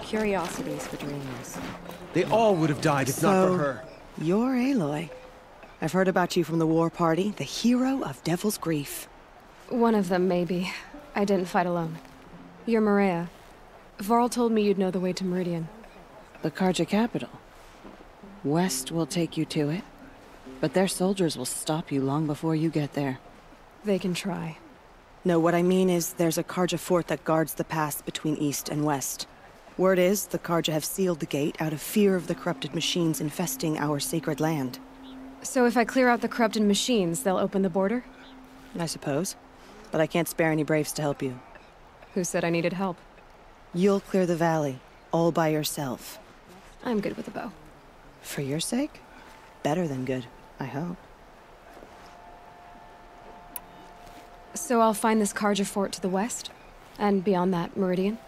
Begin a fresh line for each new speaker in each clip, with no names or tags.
Curiosities for dreamers.
They all would have died if not for her.
You're Aloy. I've heard about you from the war party, the hero of Devil's Grief.
One of them, maybe. I didn't fight alone. You're Maria. Varl told me you'd know the way to Meridian.
The Carja capital. West will take you to it, but their soldiers will stop you long before you get there.
They can try.
No, what I mean is there's a Carja fort that guards the pass between East and West. Word is, the Carja have sealed the gate out of fear of the corrupted machines infesting our sacred land.
So if I clear out the corrupted machines, they'll open the border?
I suppose. But I can't spare any braves to help you.
Who said I needed help?
You'll clear the valley, all by yourself.
I'm good with a bow.
For your sake? Better than good, I hope.
So I'll find this Carja fort to the west? And beyond that, Meridian?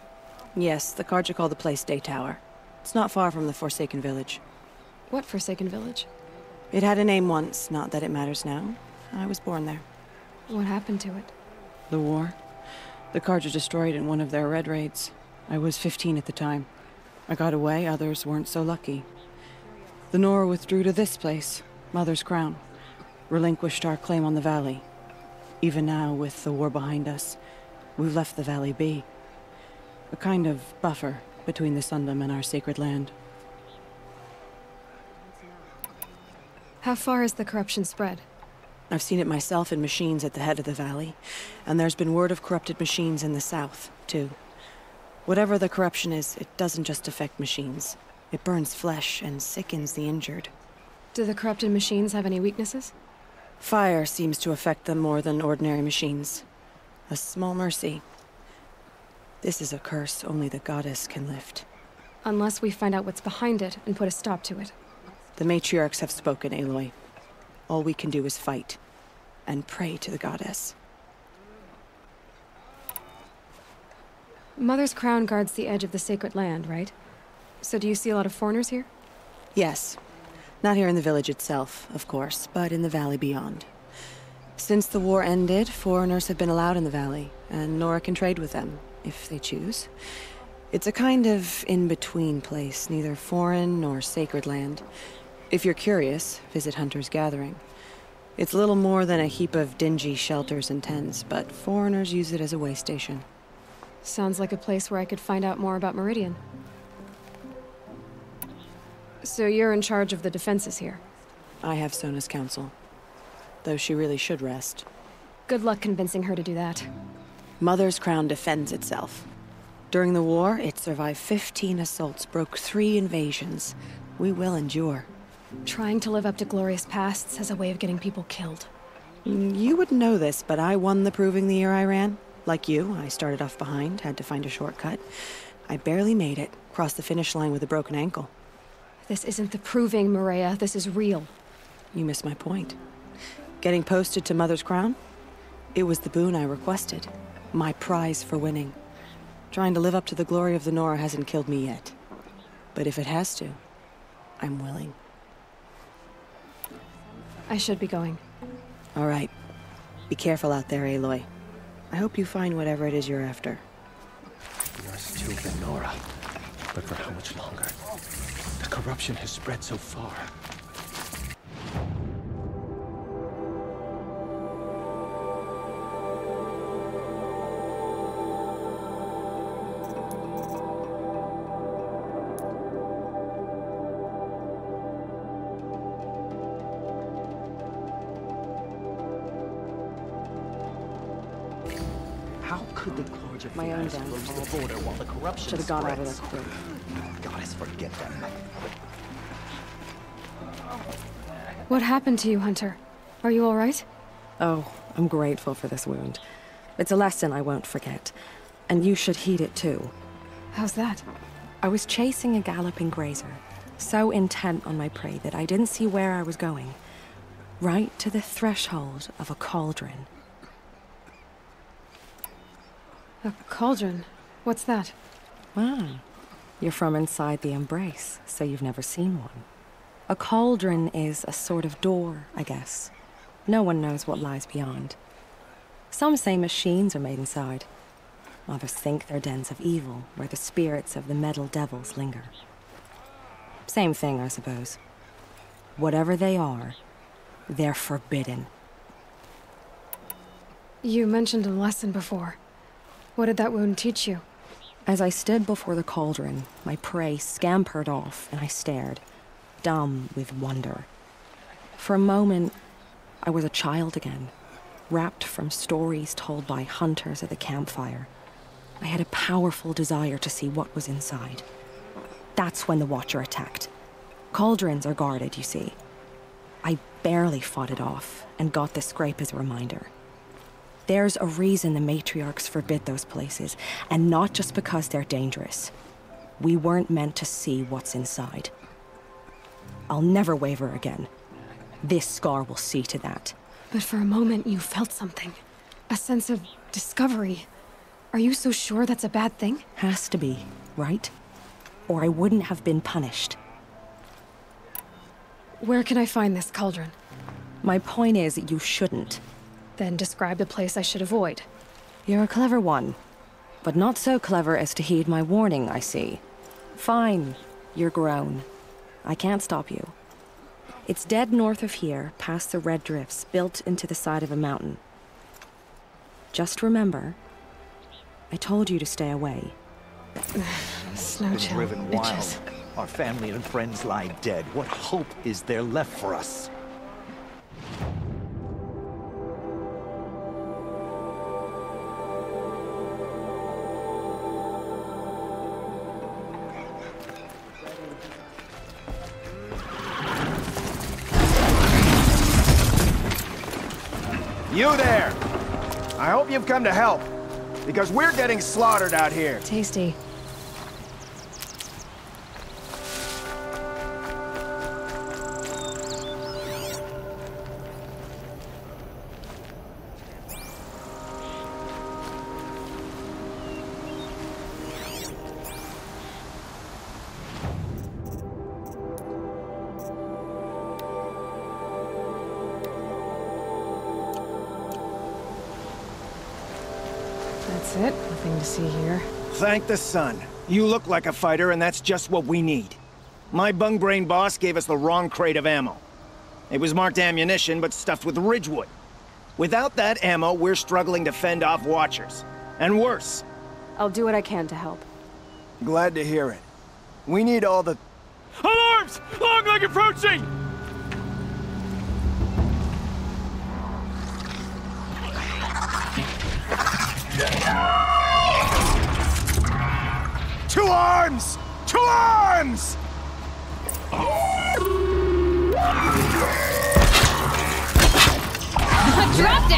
Yes, the Carja call the place Day Tower. It's not far from the Forsaken Village.
What Forsaken Village?
It had a name once, not that it matters now. I was born there.
What happened to it?
The war. The Carja destroyed in one of their red raids. I was 15 at the time. I got away, others weren't so lucky. The Nora withdrew to this place, Mother's Crown. Relinquished our claim on the valley. Even now, with the war behind us, we've left the valley be. A kind of buffer between the Sundom and our sacred land.
How far has the corruption spread?
I've seen it myself in machines at the head of the valley, and there's been word of corrupted machines in the south, too. Whatever the corruption is, it doesn't just affect machines. It burns flesh and sickens the injured.
Do the corrupted machines have any weaknesses?
Fire seems to affect them more than ordinary machines. A small mercy. This is a curse only the goddess can lift.
Unless we find out what's behind it and put a stop to it.
The matriarchs have spoken, Aloy. All we can do is fight, and pray to the goddess.
Mother's Crown guards the edge of the sacred land, right? So do you see a lot of foreigners here?
Yes. Not here in the village itself, of course, but in the valley beyond. Since the war ended, foreigners have been allowed in the valley, and Nora can trade with them, if they choose. It's a kind of in-between place, neither foreign nor sacred land. If you're curious, visit Hunter's Gathering. It's little more than a heap of dingy shelters and tents, but foreigners use it as a way station.
Sounds like a place where I could find out more about Meridian. So you're in charge of the defenses here?
I have Sona's counsel. Though she really should rest.
Good luck convincing her to do that.
Mother's Crown defends itself. During the war, it survived 15 assaults, broke 3 invasions. We will endure.
Trying to live up to glorious pasts has a way of getting people killed.
You wouldn't know this, but I won the proving the year I ran. Like you, I started off behind, had to find a shortcut. I barely made it, crossed the finish line with a broken ankle.
This isn't the proving, Maria. This is real.
You missed my point. Getting posted to Mother's Crown? It was the boon I requested. My prize for winning. Trying to live up to the glory of the Nora hasn't killed me yet. But if it has to, I'm willing.
I should be going.
All right. Be careful out there, Aloy. I hope you find whatever it is you're after.
We are still the Nora. But for how much longer? The corruption has spread so far. How could the Carja
My own downfall.
close the border while the corruption
Should have gone out of
spreads?
that quick.
Goddess, forget that.
What happened to you, Hunter? Are you all right?
Oh, I'm grateful for this wound. It's a lesson I won't forget. And you should heed it too.
How's that?
I was chasing a galloping grazer, so intent on my prey that I didn't see where I was going. Right to the threshold of a cauldron.
A cauldron? What's that?
Ah, you're from inside the embrace, so you've never seen one. A cauldron is a sort of door, I guess. No one knows what lies beyond. Some say machines are made inside. Others think they're dens of evil, where the spirits of the metal devils linger. Same thing, I suppose. Whatever they are, they're forbidden.
You mentioned a lesson before. What did that wound teach you?
As I stood before the cauldron, my prey scampered off, and I stared, dumb with wonder. For a moment, I was a child again, wrapped from stories told by hunters at the campfire. I had a powerful desire to see what was inside. That's when the Watcher attacked. Cauldrons are guarded, you see. I barely fought it off, and got the scrape as a reminder. There's a reason the matriarchs forbid those places, and not just because they're dangerous. We weren't meant to see what's inside. I'll never waver again. This scar will see to that.
But for a moment you felt something. A sense of discovery. Are you so sure that's a bad thing?
Has to be, right? Or I wouldn't have been punished.
Where can I find this cauldron?
My point is, you shouldn't.
Then describe the place I should avoid.
You're a clever one, but not so clever as to heed my warning, I see. Fine, you're grown. I can't stop you. It's dead north of here, past the red drifts built into the side of a mountain. Just remember, I told you to stay away.
Snow
Been
chill,
driven wild.
bitches.
Our family and friends lie dead. What hope is there left for us?
You there! I hope you've come to help, because we're getting slaughtered out here.
Tasty. That's it. Nothing to see here.
Thank the sun. You look like a fighter, and that's just what we need. My bung-brain boss gave us the wrong crate of ammo. It was marked ammunition, but stuffed with ridgewood. Without that ammo, we're struggling to fend off Watchers. And worse.
I'll do what I can to help.
Glad to hear it. We need all the...
Alarms! Long leg approaching!
Two arms! Two arms!
I dropped it!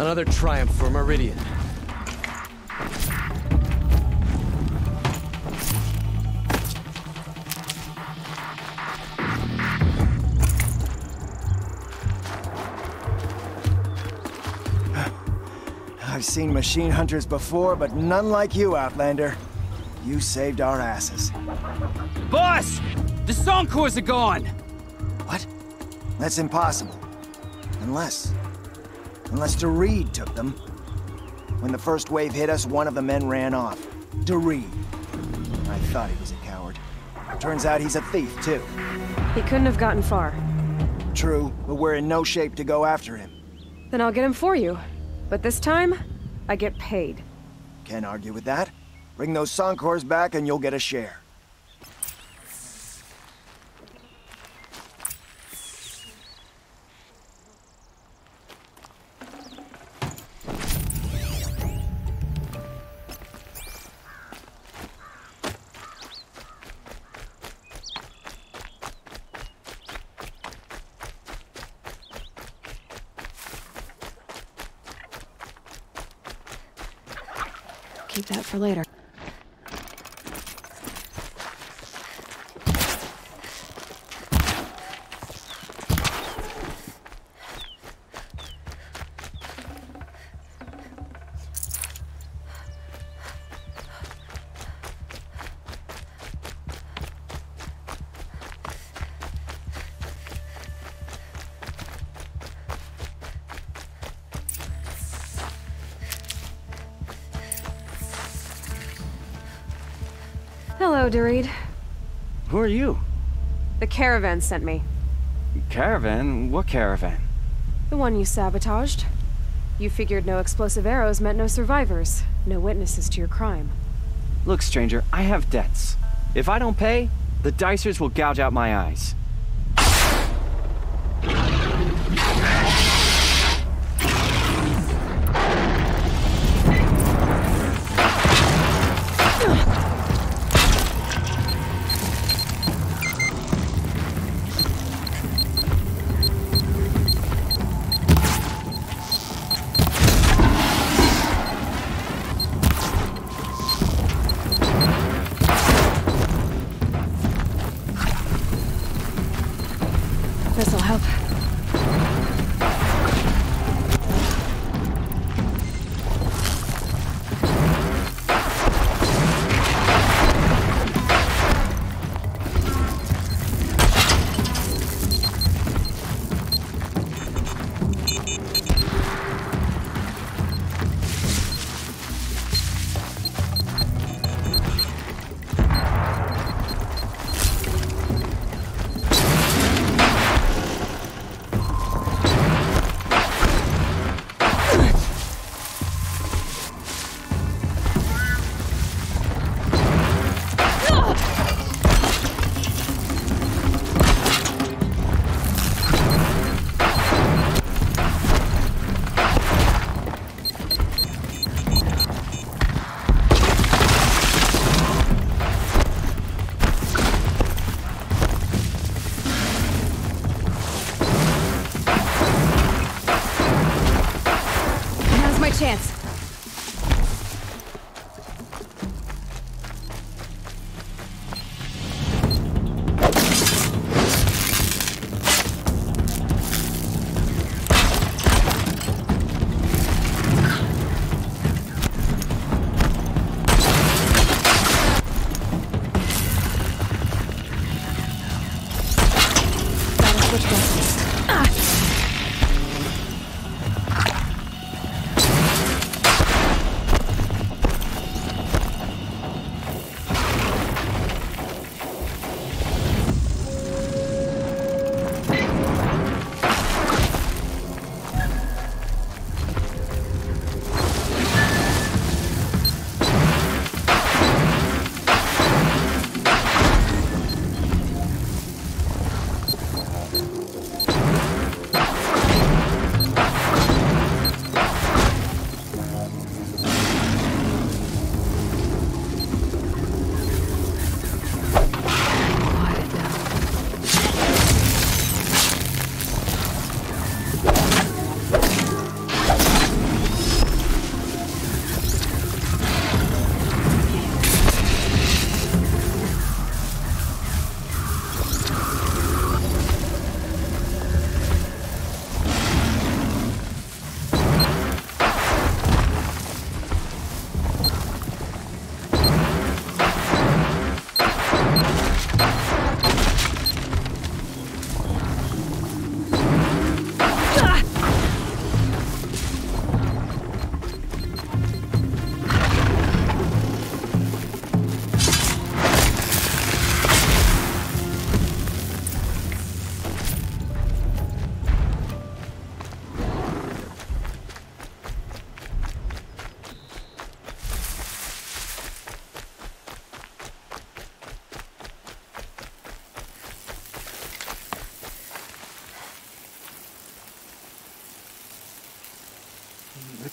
Another triumph for Meridian.
I've seen machine hunters before, but none like you, Outlander. You saved our asses.
Boss! The Soncors are gone!
What? That's impossible. Unless DeReed took them. When the first wave hit us, one of the men ran off. DeReed. I thought he was a coward. Turns out he's a thief, too.
He couldn't have gotten far.
True, but we're in no shape to go after him.
Then I'll get him for you. But this time, I get paid.
Can't argue with that. Bring those Soncors back and you'll get a share.
Keep that for later. Hello, DeReed.
Who are you?
The caravan sent me.
Caravan? What caravan?
The one you sabotaged. You figured no explosive arrows meant no survivors, no witnesses to your crime.
Look, stranger, I have debts. If I don't pay, the Dicers will gouge out my eyes.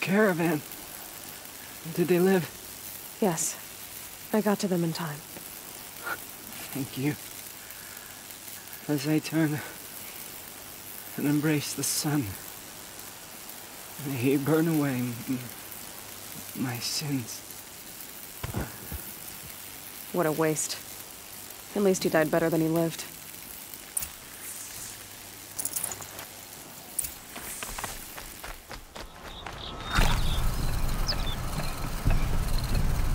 caravan. Did they live?
Yes. I got to them in time.
Thank you. As I turn and embrace the sun, may he burn away my sins.
What a waste. At least he died better than he lived.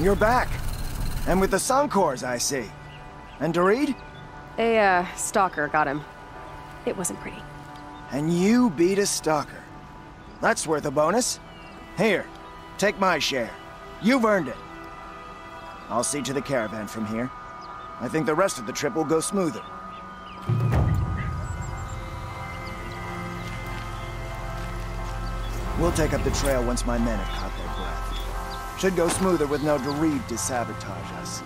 You're back. And with the Suncors, I see. And Dorit?
A, stalker got him. It wasn't pretty.
And you beat a stalker. That's worth a bonus. Here, take my share. You've earned it. I'll see to the caravan from here. I think the rest of the trip will go smoother. We'll take up the trail once my men have caught their breath. Should go smoother with no Dorit to sabotage us.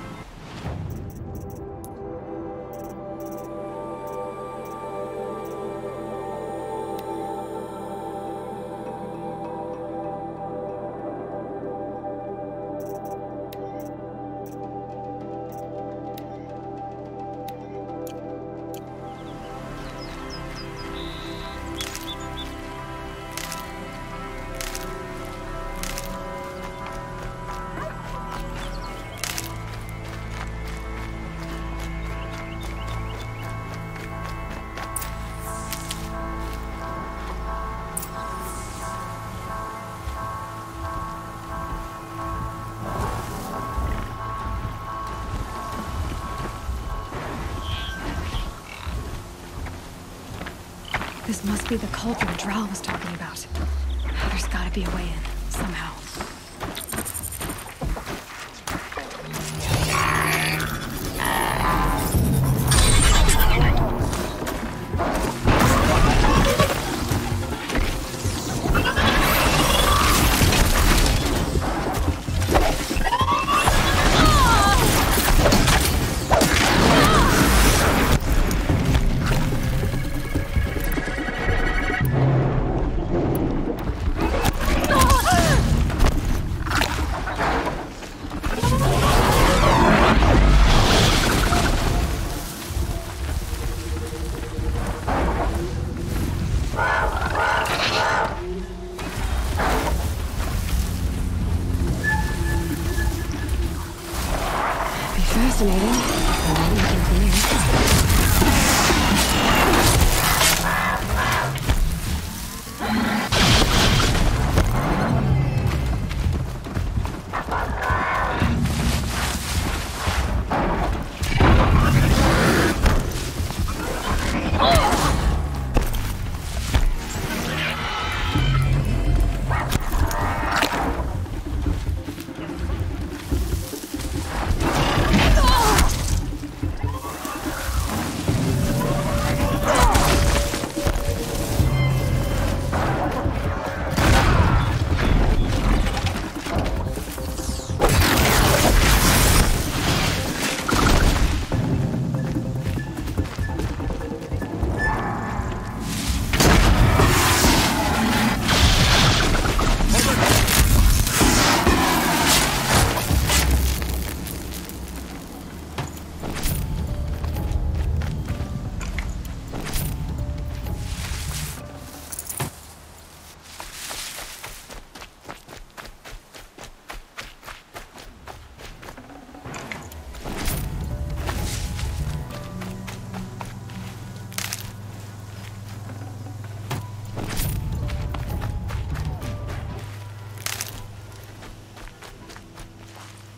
This must be the cauldron Drow was talking about. There's gotta be a way in, somehow.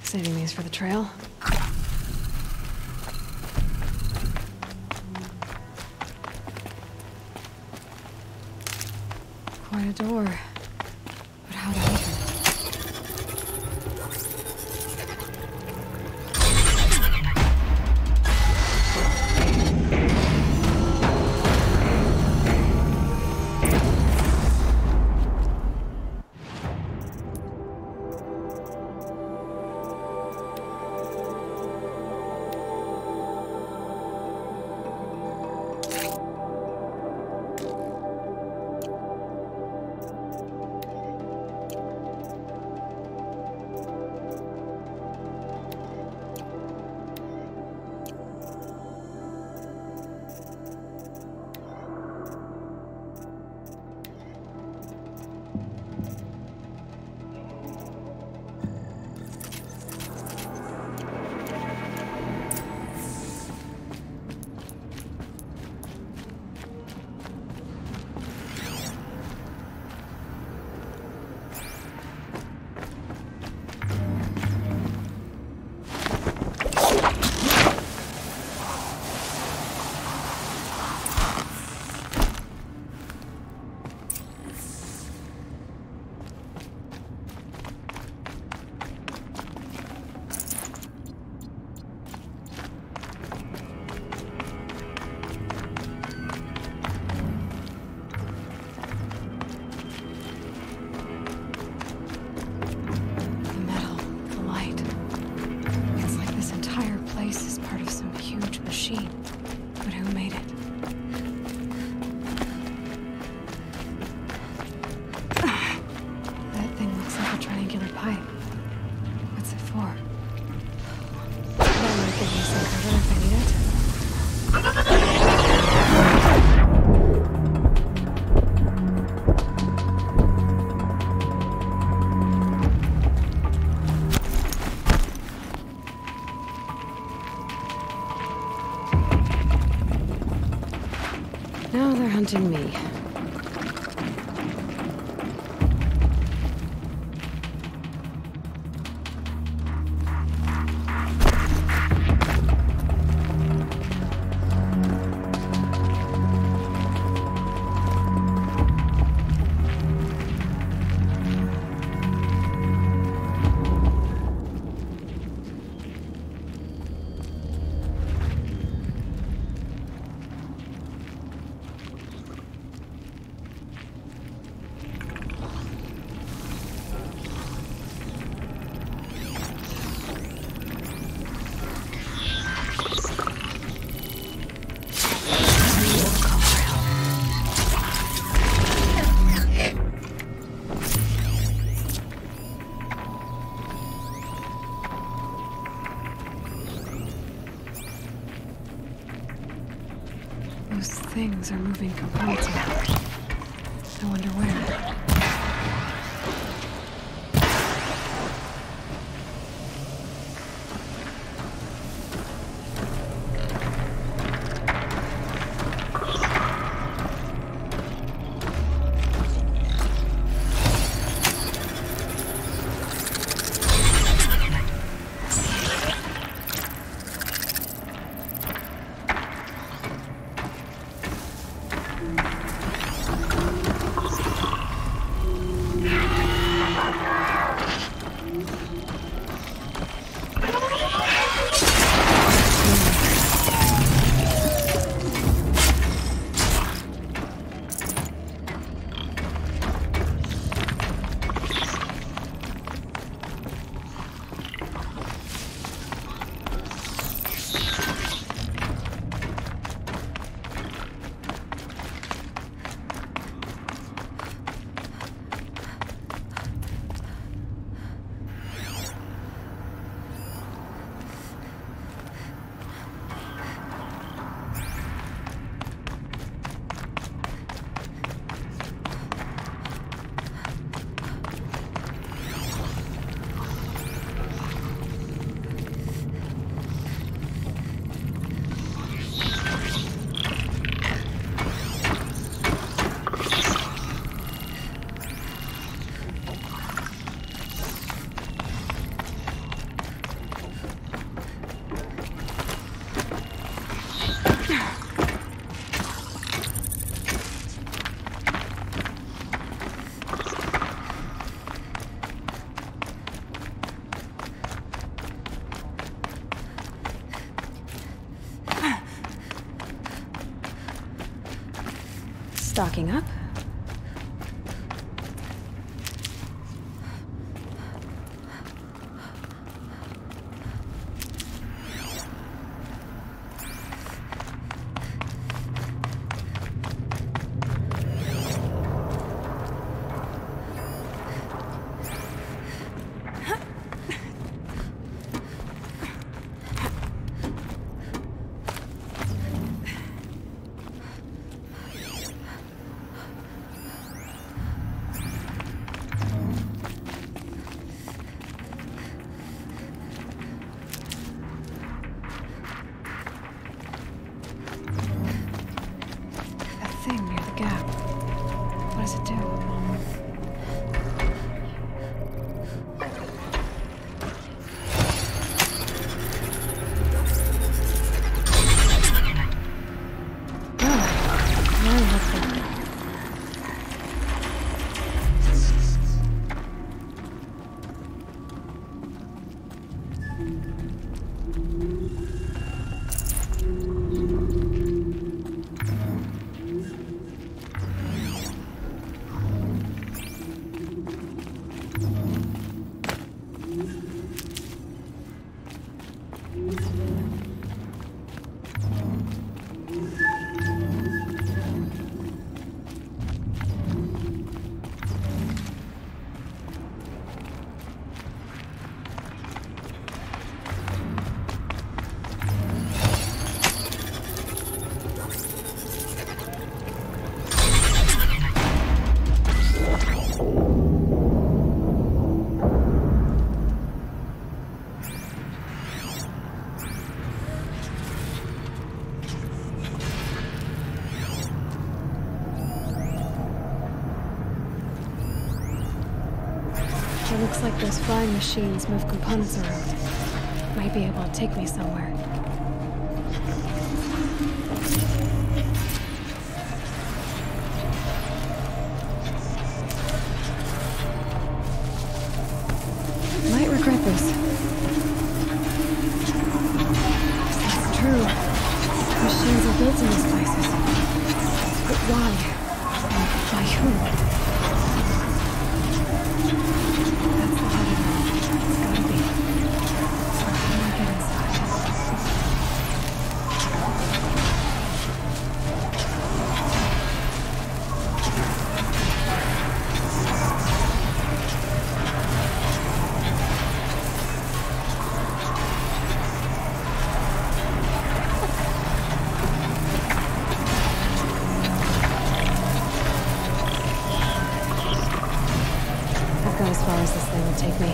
Saving these for the trail. Quite a door. But how to open it? machine. But who made it? That thing looks like a triangular pipe. What's it for? That might give me some cover if I need it. Now they're hunting me. Those things are moving components now. I wonder where. Stocking up. It looks like those flying machines move components around. Might be able to take me somewhere. Might regret this. It's true. Machines are built in these places. But why? And by who? That's the heart of it. It's gotta be. So how do I get inside? I've got as far as this thing will take me.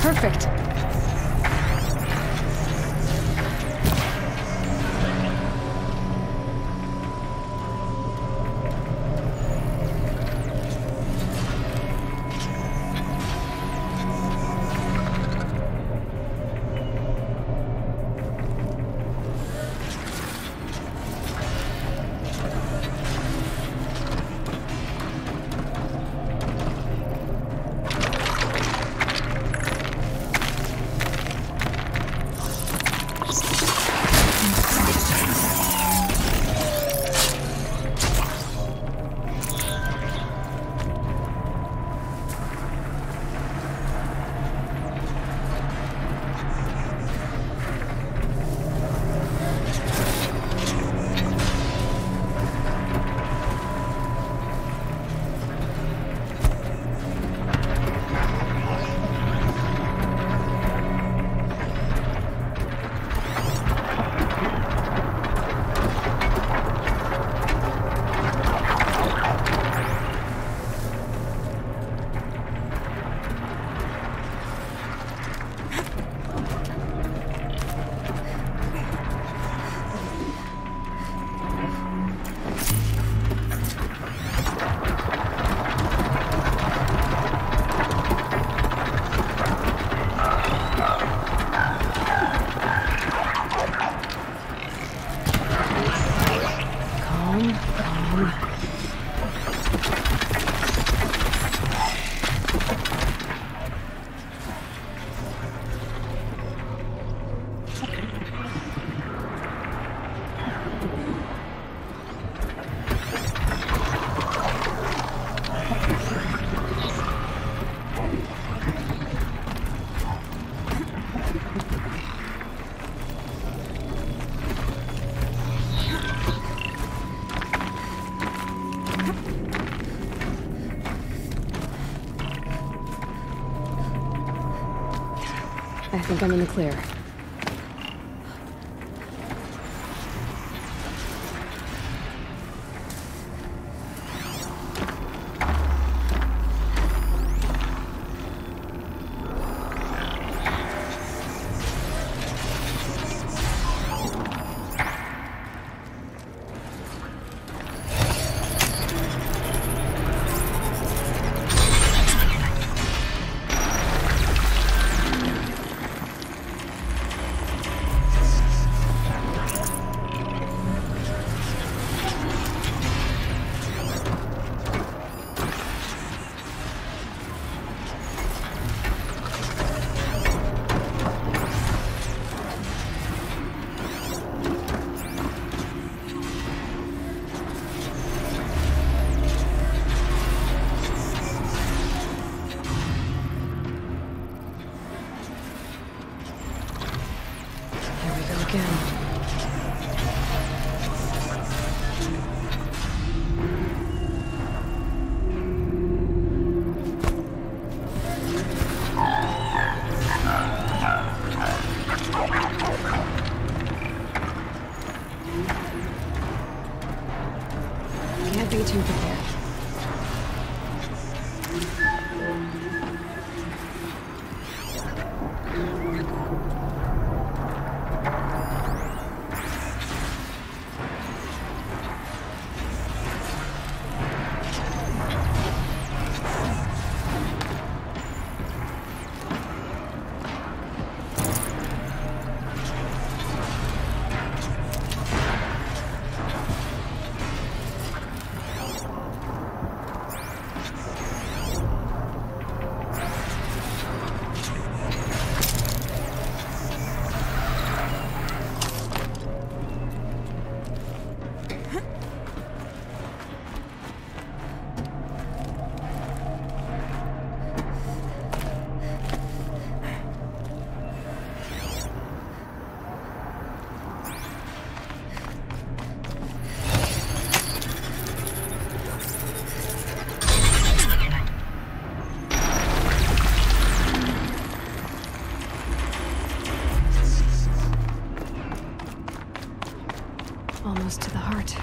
Perfect. think I'm in the clear. Can't be too prepared. Almost to the heart.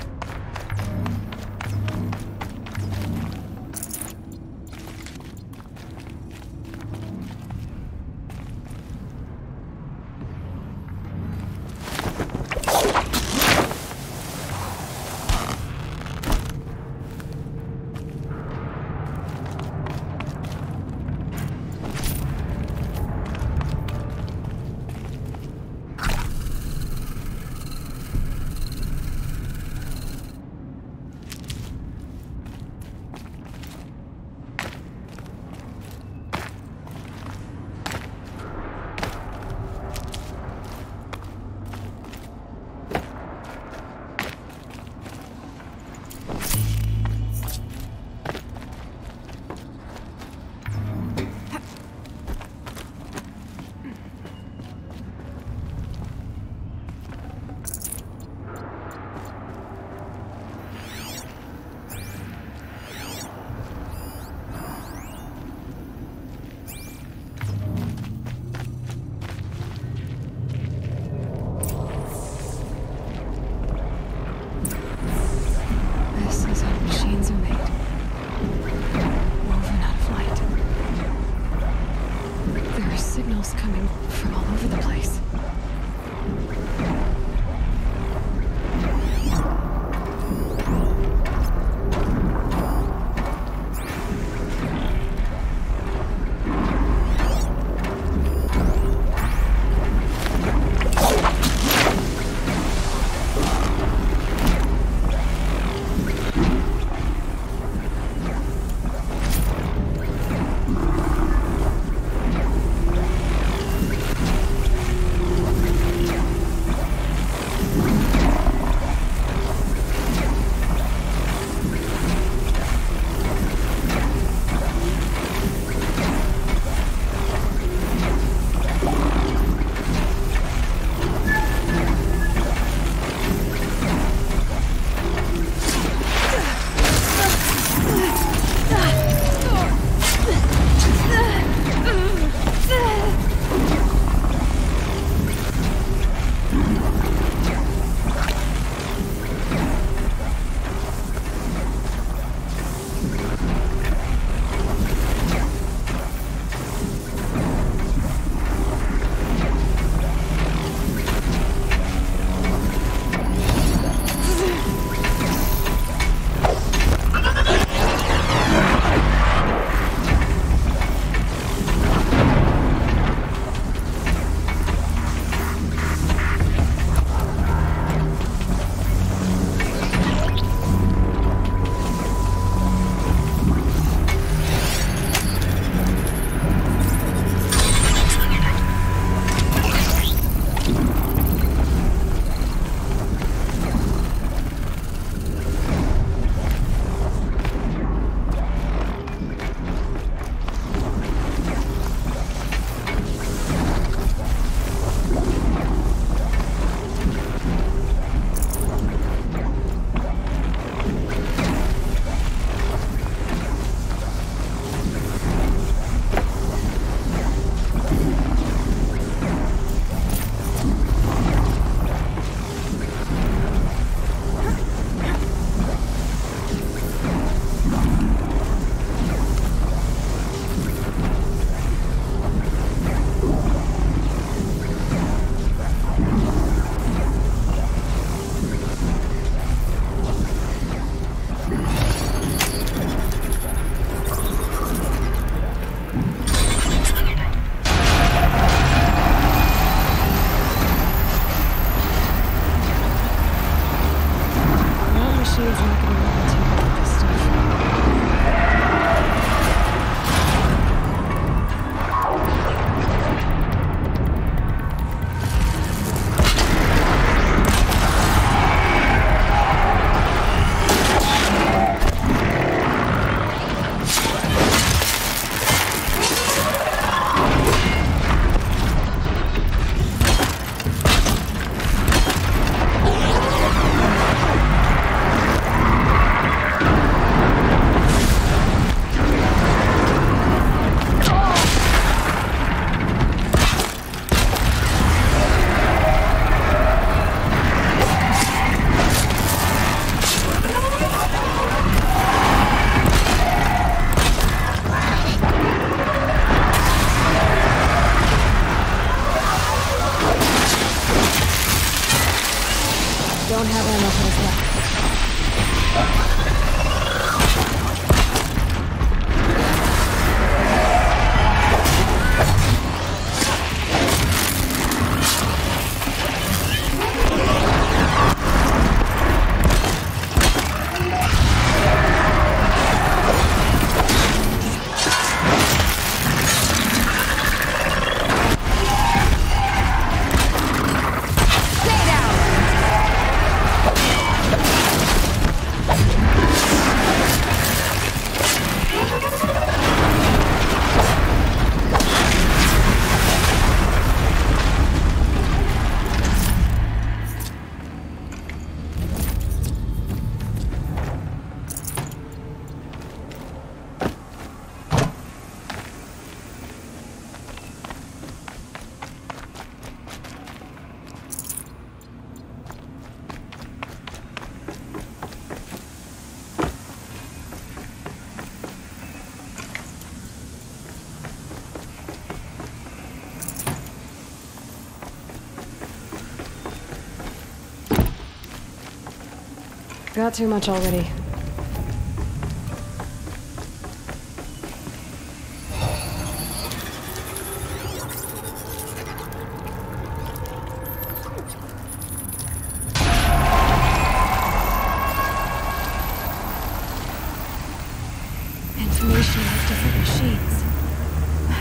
machine's not gonna let me take all this stuff. Don't have ammo for this left. Got too much already. Information about different machines.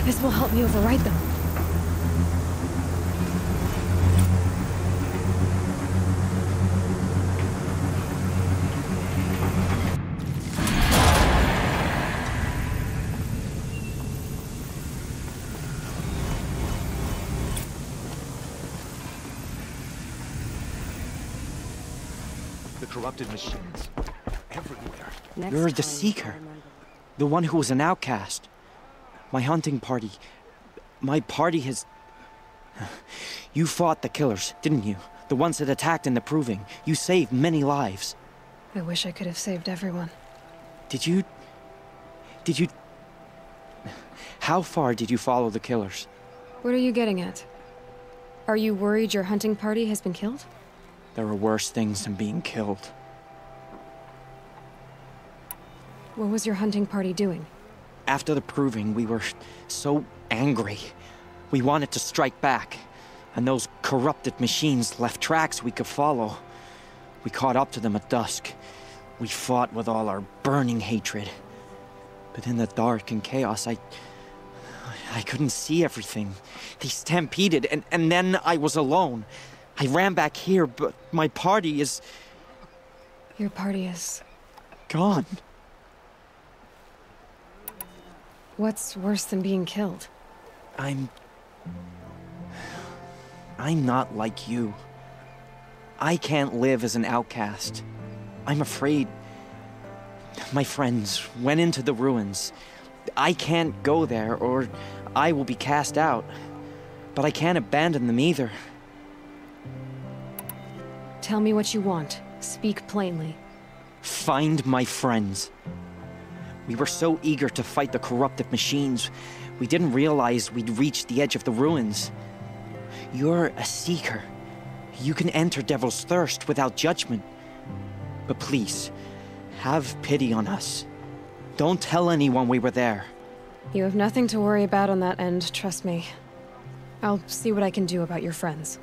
This will help me override them.
The corrupted machines. Everywhere.
You're the Seeker. The one who was an outcast. My hunting party. My party has... You fought the killers, didn't you? The ones that attacked in the Proving. You saved many lives.
I wish I could have saved everyone.
Did you... How far did you follow the killers?
What are you getting at? Are you worried your hunting party has been killed?
There are worse things than being killed.
What was your hunting party doing?
After the Proving, we were so angry. We wanted to strike back. And those corrupted machines left tracks we could follow. We caught up to them at dusk. We fought with all our burning hatred. But in the dark and chaos, I couldn't see everything. They stampeded, and then I was alone. I ran back here, but my party is...
Your party is...
gone.
What's worse than being killed?
I'm not like you. I can't live as an outcast. I'm afraid. My friends went into the ruins. I can't go there, or I will be cast out. But I can't abandon them either.
Tell me what you want. Speak plainly.
Find my friends. We were so eager to fight the corrupted machines, we didn't realize we'd reached the edge of the ruins. You're a Seeker. You can enter Devil's Thirst without judgment. But please, have pity on us. Don't tell anyone we were there.
You have nothing to worry about on that end, trust me. I'll see what I can do about your friends.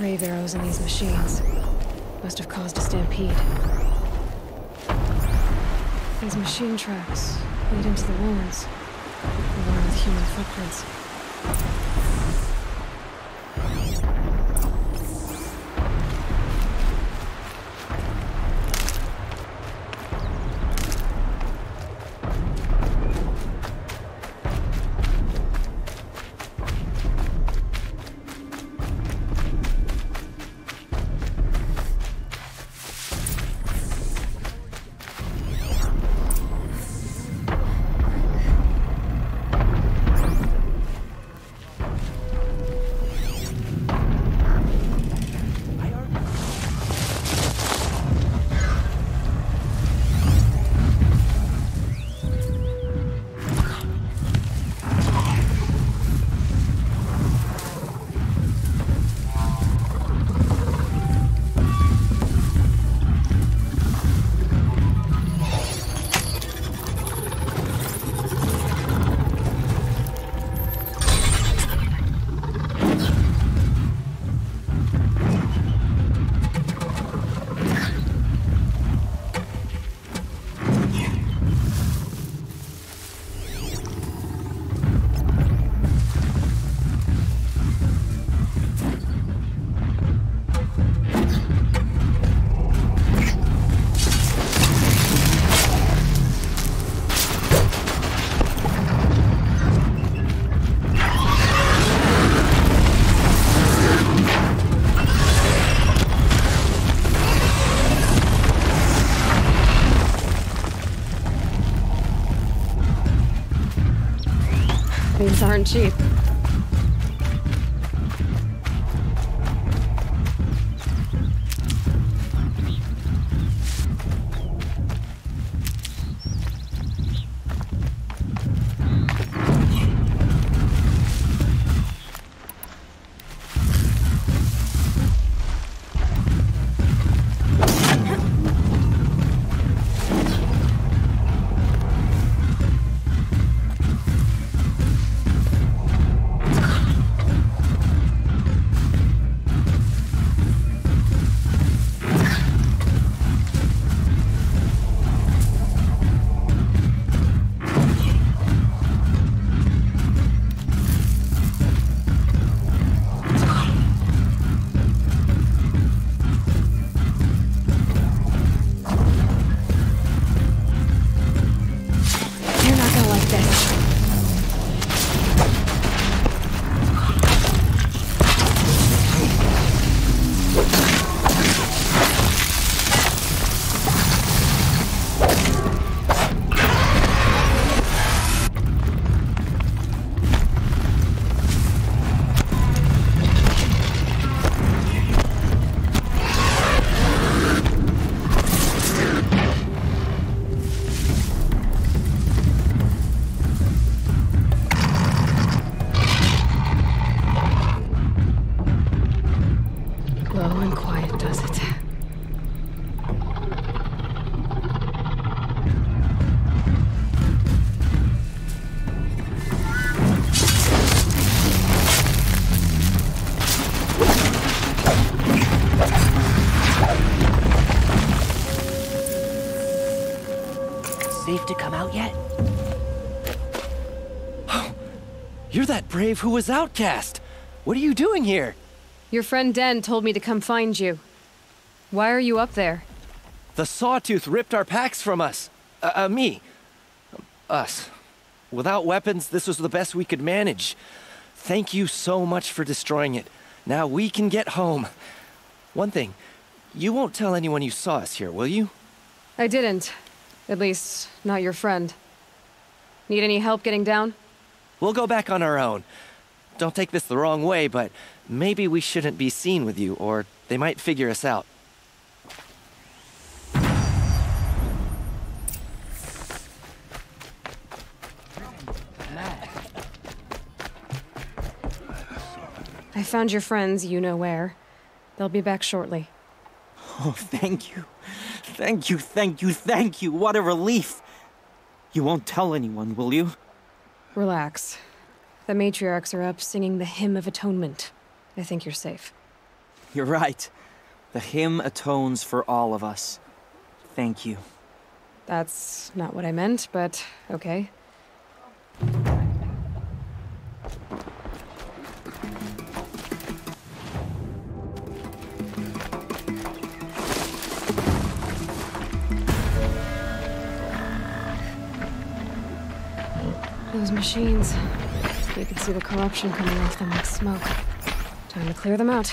brave arrows in these machines. Must have caused a stampede. These machine tracks lead into the ruins, along with human footprints. These aren't cheap. Low and quiet does it.
Safe to come out yet? You're that brave who was outcast! What are you doing here?
Your friend Den told me to come find you. Why are you up there?
The Sawtooth ripped our packs from us. Me. Us. Without weapons, this was the best we could manage. Thank you so much for destroying it. Now we can get home. One thing, you won't tell anyone you saw us here, will you?
I didn't. At least, not your friend. Need any help getting down?
We'll go back on our own. Don't take this the wrong way, but maybe we shouldn't be seen with you, or they might figure us out.
I found your friends, you know where. They'll be back shortly.
Oh, thank you. Thank you, thank you, thank you. What a relief. You won't tell anyone, will you?
Relax. The matriarchs are up singing the Hymn of Atonement. I think you're safe.
You're right. The hymn atones for all of us. Thank you.
That's not what I meant, but okay. Those machines. You can see the corruption coming off them like smoke. Time to clear them out.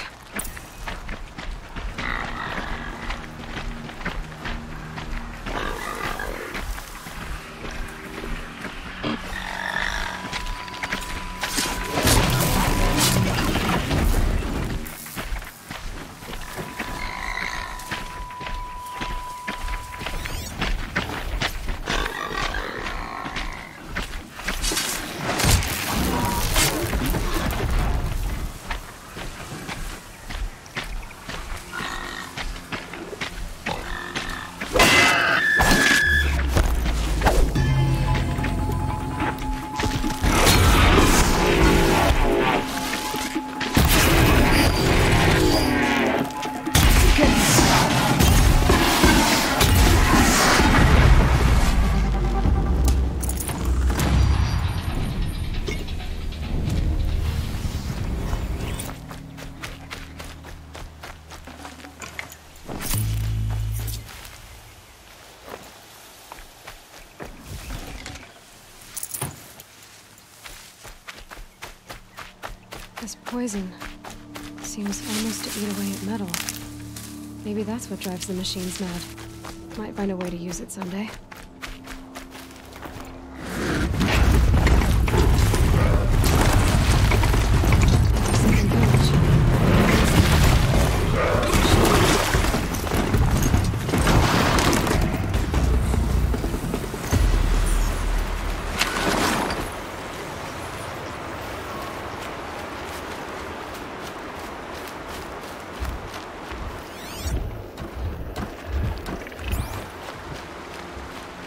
This poison seems almost to eat away at metal. Maybe that's what drives the machines mad. Might find a way to use it someday.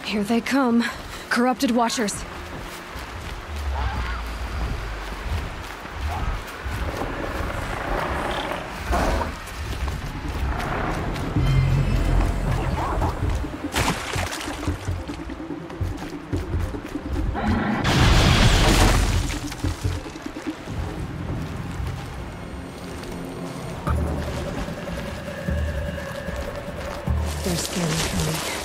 Here they come. Corrupted Watchers. They're scanning for me.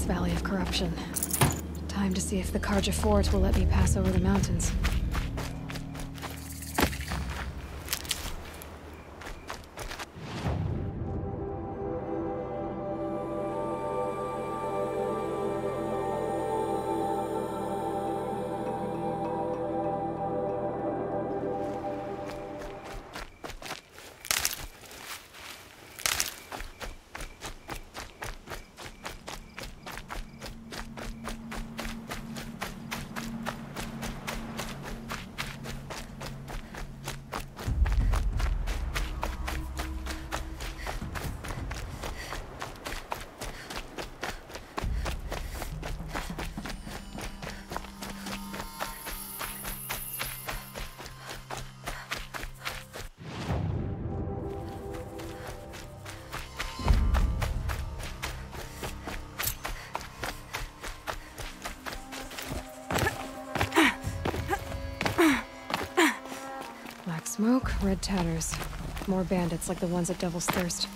valley of corruption. Time to see if the Carja Fort will let me pass over the mountains. Smoke, red tatters. More bandits like the ones at Devil's Thirst.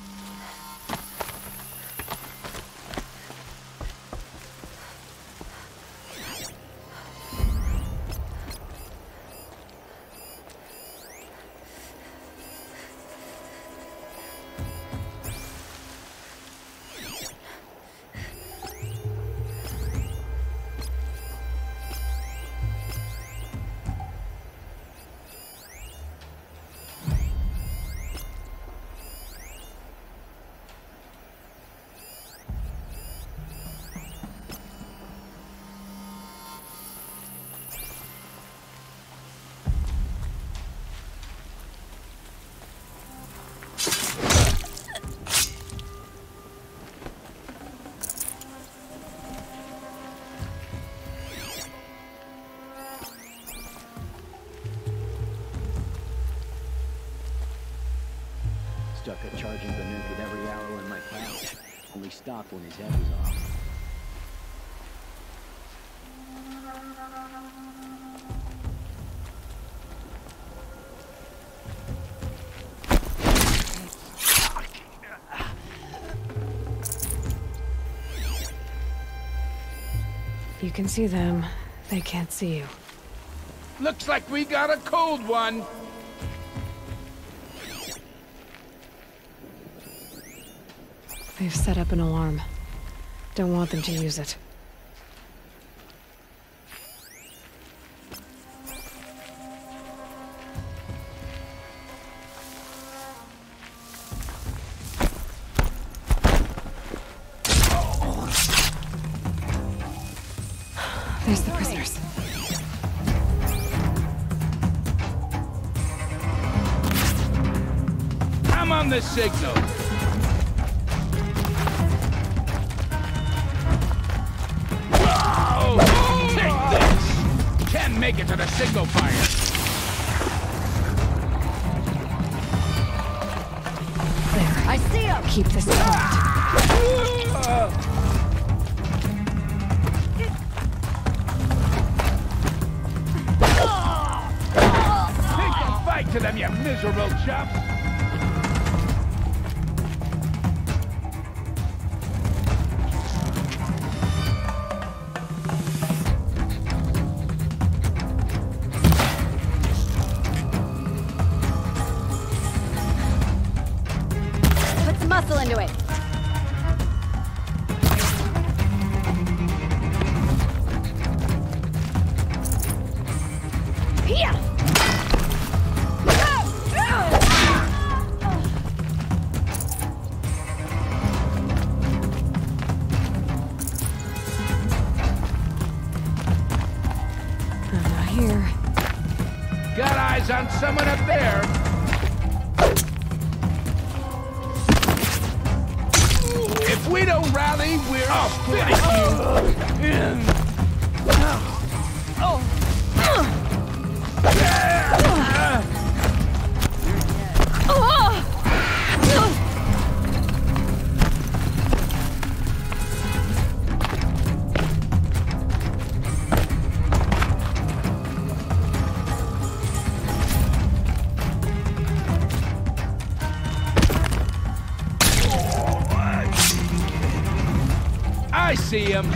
Stuck a charging Banuk with every arrow in my pouch. Only stopped when his head was off.
You can see them. They can't see you.
Looks like we got a cold one.
They've set up an alarm. Don't want them to use it. There's the prisoners.
I'm on the signal. Make it to the signal fire.
There. I see him. Keep this quiet.
Take the fight to them, you miserable chops.
Muscle into it. Here.
I'm not here.
Got eyes on someone up there. If we don't rally, we're off. Finish you. I see him.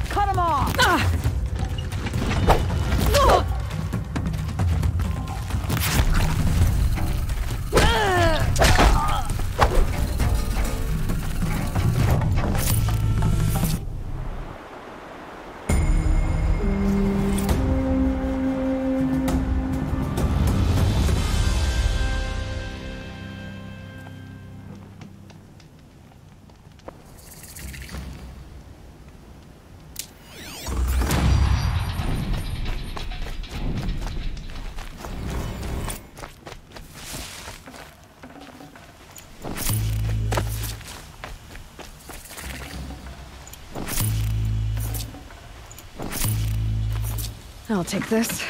Cut him off!
I'll take this.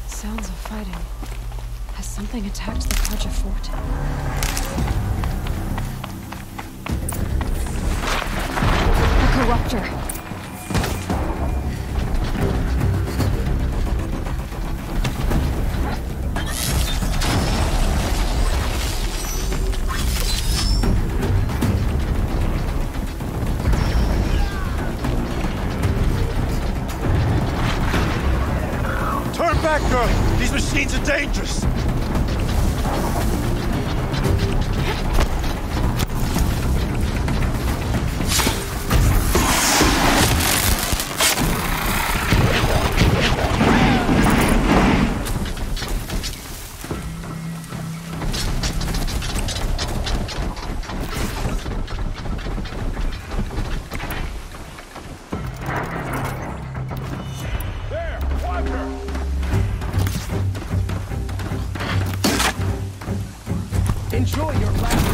Sounds of fighting. Has something attacked the Chezzur fort? A corruptor.
Back, girl! These machines are dangerous!
Enjoy your last.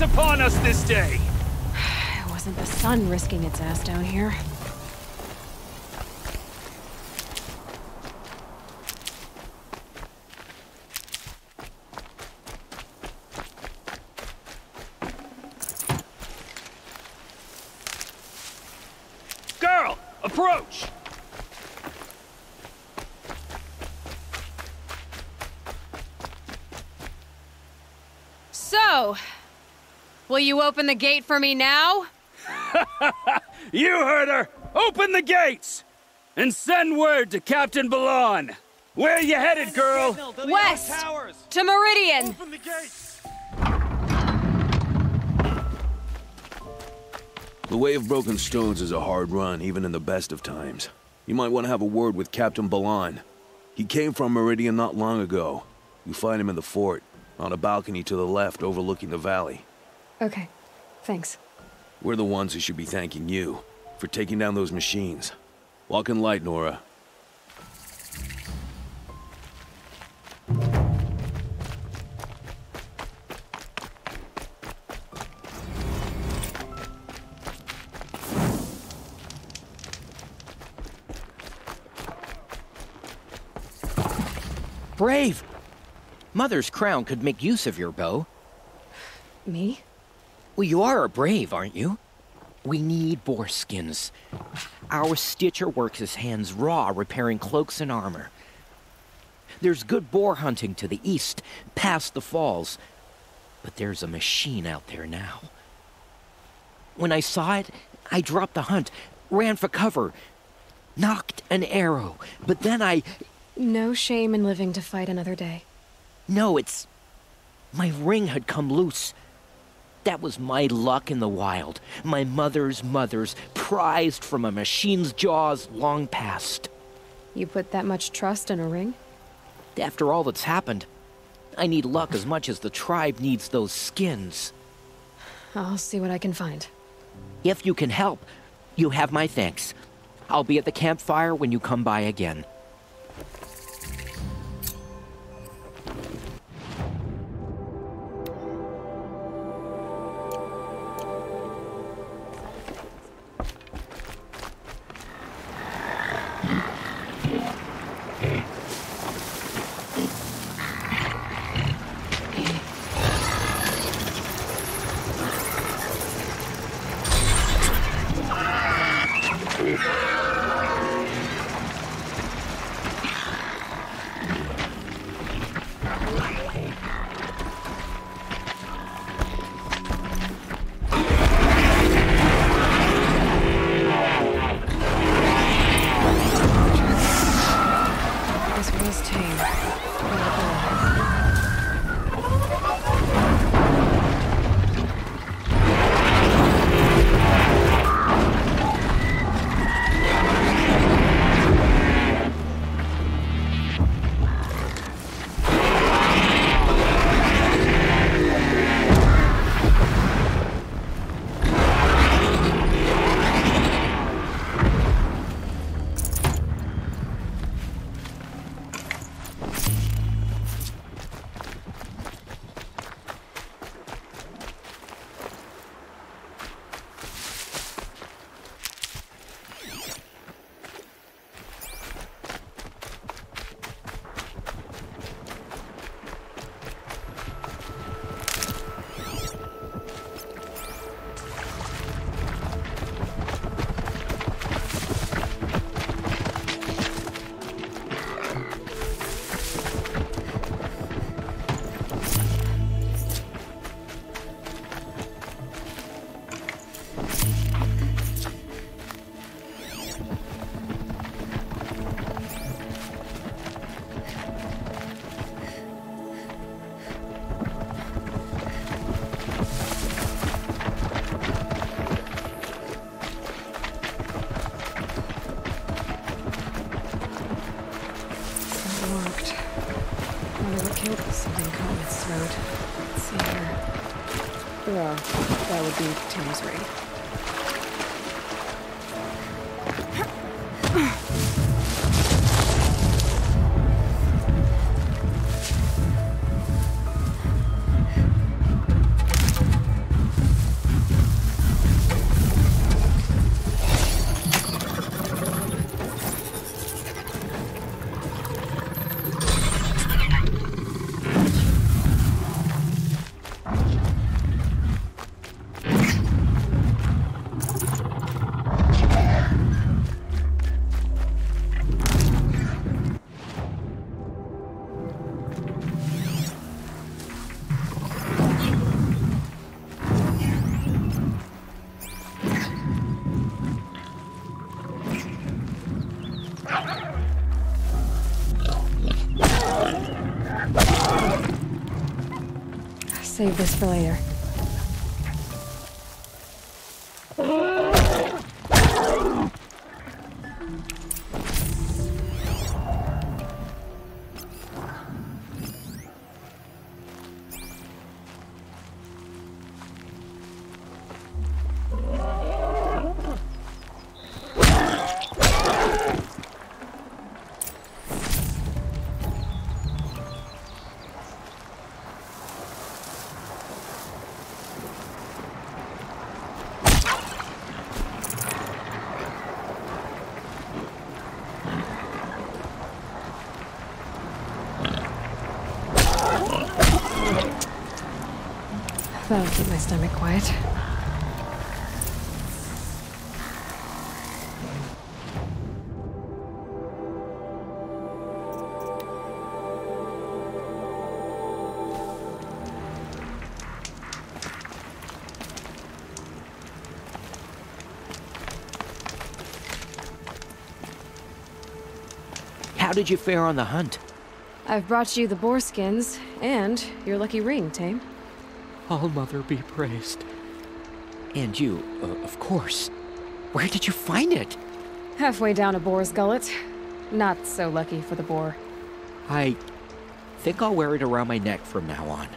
Upon us this day.
It wasn't the sun risking its ass down here.
approach!
So, will you open the gate for me now?
You heard her! Open the gates! And send word to Captain Balon! Where you headed, girl?
West! To Meridian!
Open the gates!
The Way of Broken Stones is a hard run, even in the best of times. You might want to have a word with Captain Balon. He came from Meridian not long ago. You find him in the fort, on a balcony to the left overlooking the valley.
Okay, thanks.
We're the ones who should be thanking you for taking down those machines. Walk in light, Nora.
Brave! Mother's crown could make use of your bow.
Me?
Well, you are a brave, aren't you? We need boar skins. Our stitcher works his hands raw, repairing cloaks and armor. There's good boar hunting to the east, past the falls. But there's a machine out there now. When I saw it, I dropped the hunt, ran for cover, knocked an arrow, but then I...
No shame in living to fight another day.
No, it's... my ring had come loose. That was my luck in the wild. My mother's prized from a machine's jaws long past.
You put that much trust in a ring?
After all that's happened, I need luck as much as the tribe needs those skins.
I'll see what I can find.
If you can help, you have my thanks. I'll be at the campfire when you come by again.
Something caught in its throat. Let's see here. Well, that would be Tim's ring. save this for later. That'll keep my stomach quiet.
How did you fare on the hunt?
I've brought you the boar skins and your lucky ring, Tame.
All Mother be praised. And you, of course. Where did you find it?
Halfway down a boar's gullet. Not so lucky for the boar.
I think I'll wear it around my neck from now on.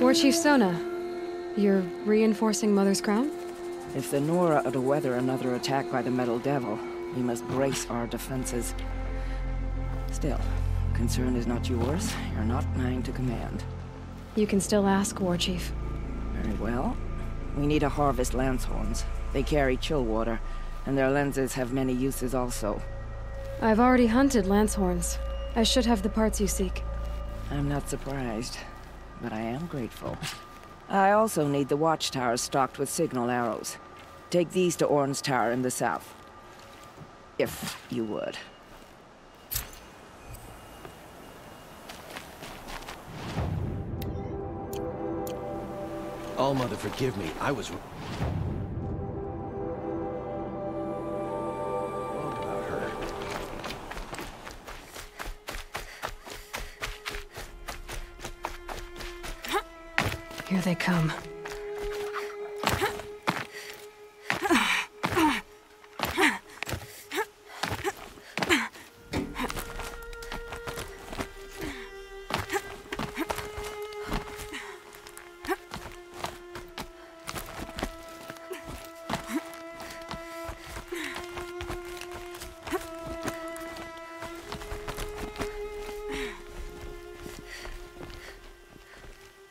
War Chief Sona, you're reinforcing Mother's crown?
If the Nora are to weather another attack by the Metal Devil, we must brace our defenses. Still, concern is not yours. You're not mine to command.
You can still ask, War Chief.
Very well. We need to harvest lance horns. They carry chill water, and their lenses have many uses also.
I've already hunted lance horns. I should have the parts you seek.
I'm not surprised, but I am grateful. I also need the watchtowers stocked with signal arrows. Take these to Orn's Tower in the south. If you would.
All Mother, forgive me. I was wrong about her.
Here they come.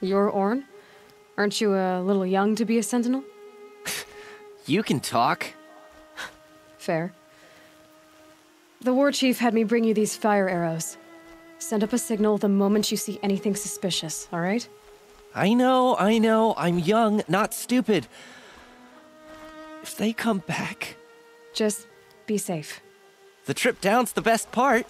You're Orn? Aren't you a little young to be a sentinel?
You can talk.
Fair. The War Chief had me bring you these fire arrows. Send up a signal the moment you see anything suspicious, all right?
I know. I'm young, not stupid. If they come back...
Just be safe.
The trip down's the best part.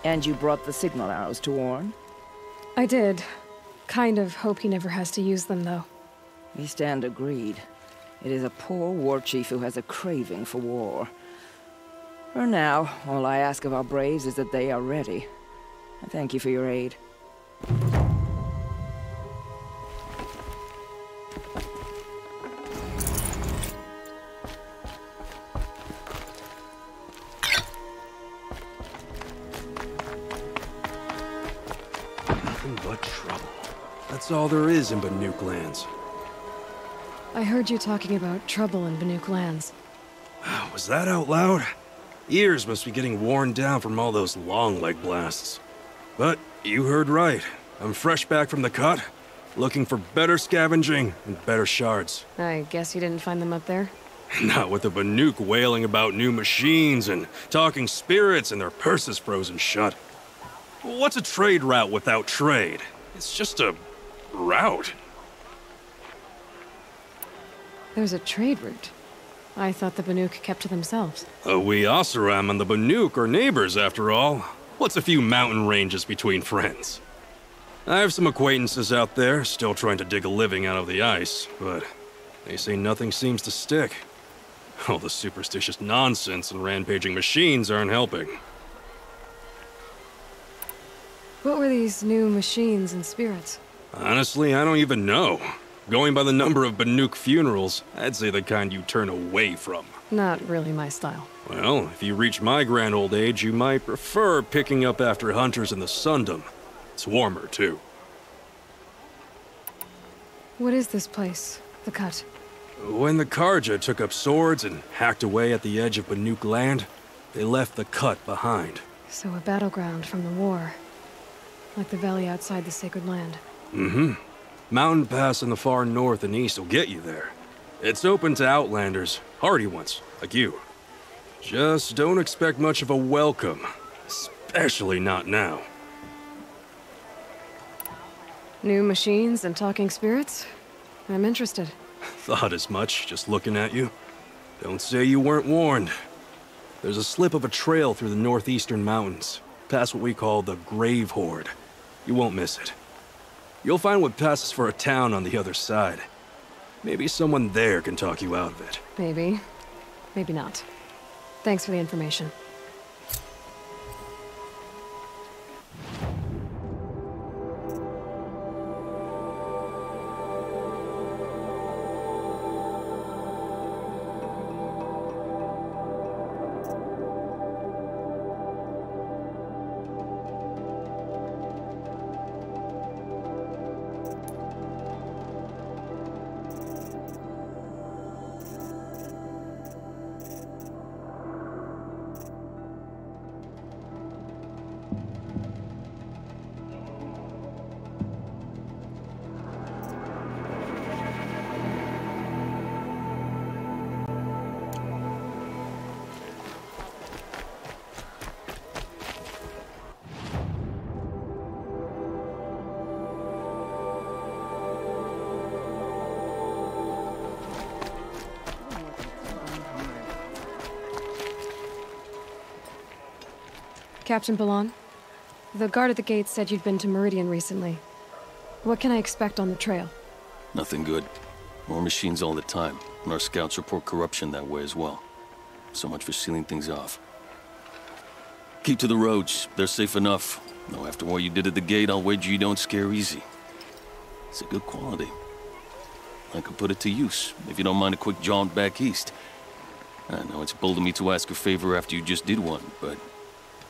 And you brought the signal arrows to Orn?
I did. Kind of hope he never has to use them, though.
We stand agreed. It is a poor war chief who has a craving for war. For now, all I ask of our braves is that they are ready. I thank you for your aid.
Nothing but trouble. That's all there is in Banuk lands.
I heard you talking about trouble in Banuk lands.
Was that out loud? Ears must be getting worn down from all those long leg blasts. But you heard right. I'm fresh back from the cut, looking for better scavenging and better shards.
I guess you didn't find them up there?
Not with the Banuk wailing about new machines and talking spirits and their purses frozen shut. What's a trade route without trade? It's just a route.
There's a trade route. I thought the Banuk kept to themselves.
We Oseram and the Banuk are neighbors, after all. What's a few mountain ranges between friends? I have some acquaintances out there, still trying to dig a living out of the ice, but they say nothing seems to stick. All the superstitious nonsense and rampaging machines aren't helping.
What were these new machines and spirits?
Honestly, I don't even know. Going by the number of Banuk funerals, I'd say the kind you turn away from.
Not really my style.
Well, if you reach my grand old age, you might prefer picking up after hunters in the Sundom. It's warmer, too.
What is this place? The Cut?
When the Karja took up swords and hacked away at the edge of Banuk land, they left the Cut behind.
So a battleground from the war. Like the valley outside the Sacred Land.
Mm-hmm. Mountain Pass in the far north and east will get you there. It's open to outlanders, hardy ones, like you. Just don't expect much of a welcome, especially not now.
New machines and talking spirits? I'm interested.
Thought as much, just looking at you. Don't say you weren't warned. There's a slip of a trail through the northeastern mountains, past what we call the Grave Horde. You won't miss it. You'll find what passes for a town on the other side. Maybe someone there can talk you out of it.
Maybe. Maybe not. Thanks for the information. Captain Balan, the guard at the gate said you'd been to Meridian recently. What can I expect on the trail?
Nothing good. More machines all the time, and our scouts report corruption that way as well. So much for sealing things off. Keep to the roads. They're safe enough. Though after what you did at the gate, I'll wager you don't scare easy. It's a good quality. I could put it to use, if you don't mind a quick jaunt back east. I know it's bold of me to ask a favor after you just did one, but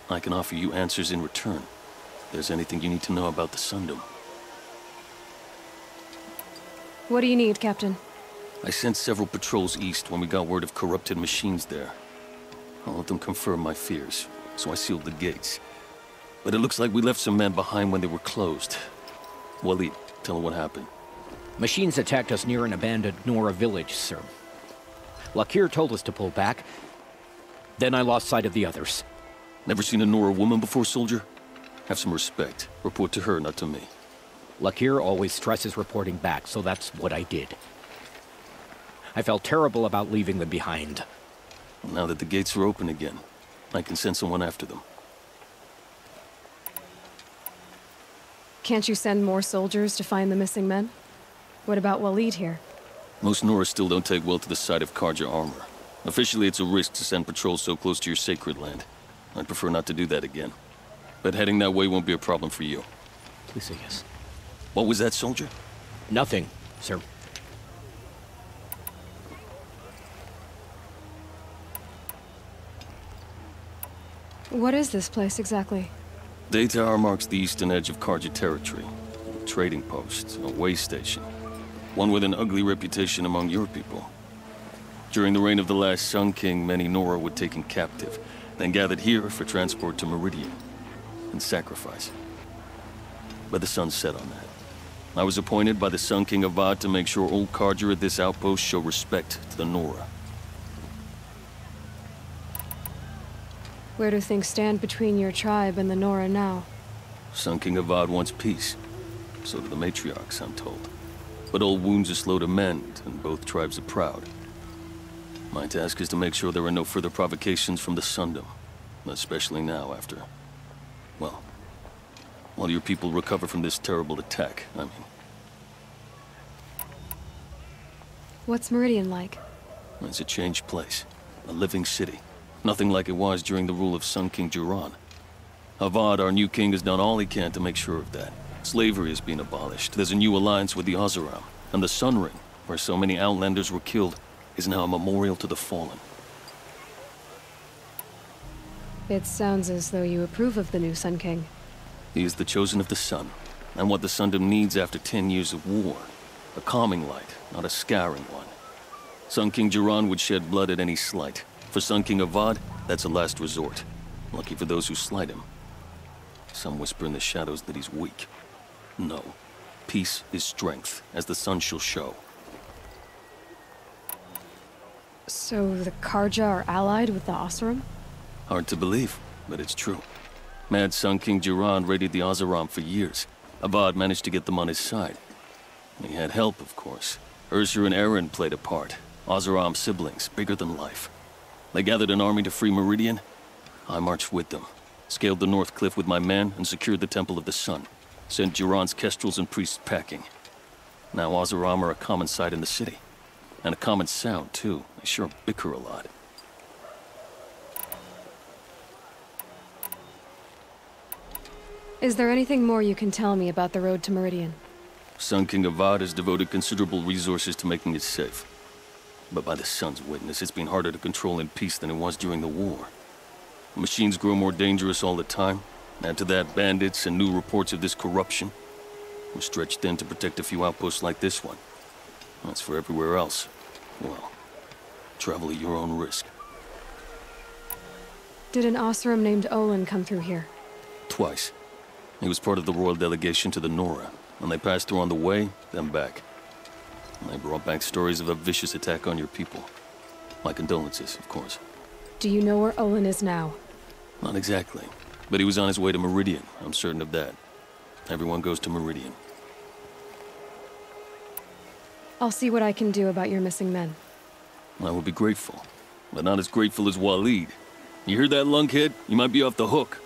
I can offer you answers in return. If there's anything you need to know about the Sundom.
What do you need, Captain?
I sent several patrols east when we got word of corrupted machines there. I'll let them confirm my fears, so I sealed the gates. But it looks like we left some men behind when they were closed. Waleed, tell them what happened.
Machines attacked us near an abandoned Nora village, sir. Lakir told us to pull back. Then I lost sight of the others.
Never seen a Nora woman before, soldier? Have some respect. Report to her, not to me.
Lakir always stresses reporting back, so that's what I did. I felt terrible about leaving them behind.
Now that the gates are open again, I can send someone after them.
Can't you send more soldiers to find the missing men? What about Waleed here?
Most Nora still don't take well to the sight of Karja armor. Officially, it's a risk to send patrols so close to your sacred land. I'd prefer not to do that again. But heading that way won't be a problem for you.
Please say yes.
What was that, soldier?
Nothing, sir.
What is this place exactly?
Day Tower marks the eastern edge of Karja territory. A trading post, a way station. One with an ugly reputation among your people. During the reign of the last Sun King, many Nora were taken captive, then gathered here for transport to Meridian and sacrifice. But the sun set on that. I was appointed by the Sun King Avad to make sure old Karja at this outpost show respect to the Nora.
Where do things stand between your tribe and the Nora now?
Sun King Avad wants peace. So do the matriarchs, I'm told. But old wounds are slow to mend, and both tribes are proud. My task is to make sure there are no further provocations from the Sundom. Especially now after... well, while your people recover from this terrible attack, I mean.
What's Meridian like?
It's a changed place. A living city. Nothing like it was during the rule of Sun King Jiran. Avad, our new king, has done all he can to make sure of that. Slavery has been abolished. There's a new alliance with the Oseram. And the Sun Ring, where so many Outlanders were killed, is now a memorial to the fallen.
It sounds as though you approve of the new Sun King.
He is the chosen of the sun, and what the Sundom needs after 10 years of war. A calming light, not a scouring one. Sun King Jiran would shed blood at any slight. For Sun King Avad, that's a last resort. Lucky for those who slight him. Some whisper in the shadows that he's weak. No. Peace is strength, as the sun shall show.
So the Karja are allied with the Oseram?
Hard to believe, but it's true. Mad Sun King Jiran raided the Oseram for years. Avad managed to get them on his side. He had help, of course. Ursur and Eren played a part. Oseram siblings, bigger than life. They gathered an army to free Meridian. I marched with them. Scaled the North Cliff with my men and secured the Temple of the Sun. Sent Jiran's kestrels and priests packing. Now Oseram are a common sight in the city. And a common sound, too. They sure bicker a lot.
Is there anything more you can tell me about the road to Meridian?
Sun King Avad has devoted considerable resources to making it safe. But by the sun's witness, it's been harder to control in peace than it was during the war. The machines grow more dangerous all the time. Add to that bandits and new reports of this corruption. We're stretched thin to protect a few outposts like this one. As for everywhere else, well, travel at your own risk.
Did an Oseram named Olin come through here?
Twice. He was part of the royal delegation to the Nora, and they passed through on the way, then back. And they brought back stories of a vicious attack on your people. My condolences, of course.
Do you know where Olin is now?
Not exactly, but he was on his way to Meridian, I'm certain of that. Everyone goes to Meridian.
I'll see what I can do about your missing men.
I would be grateful, but not as grateful as Waleed. You hear that, lunkhead? You might be off the hook.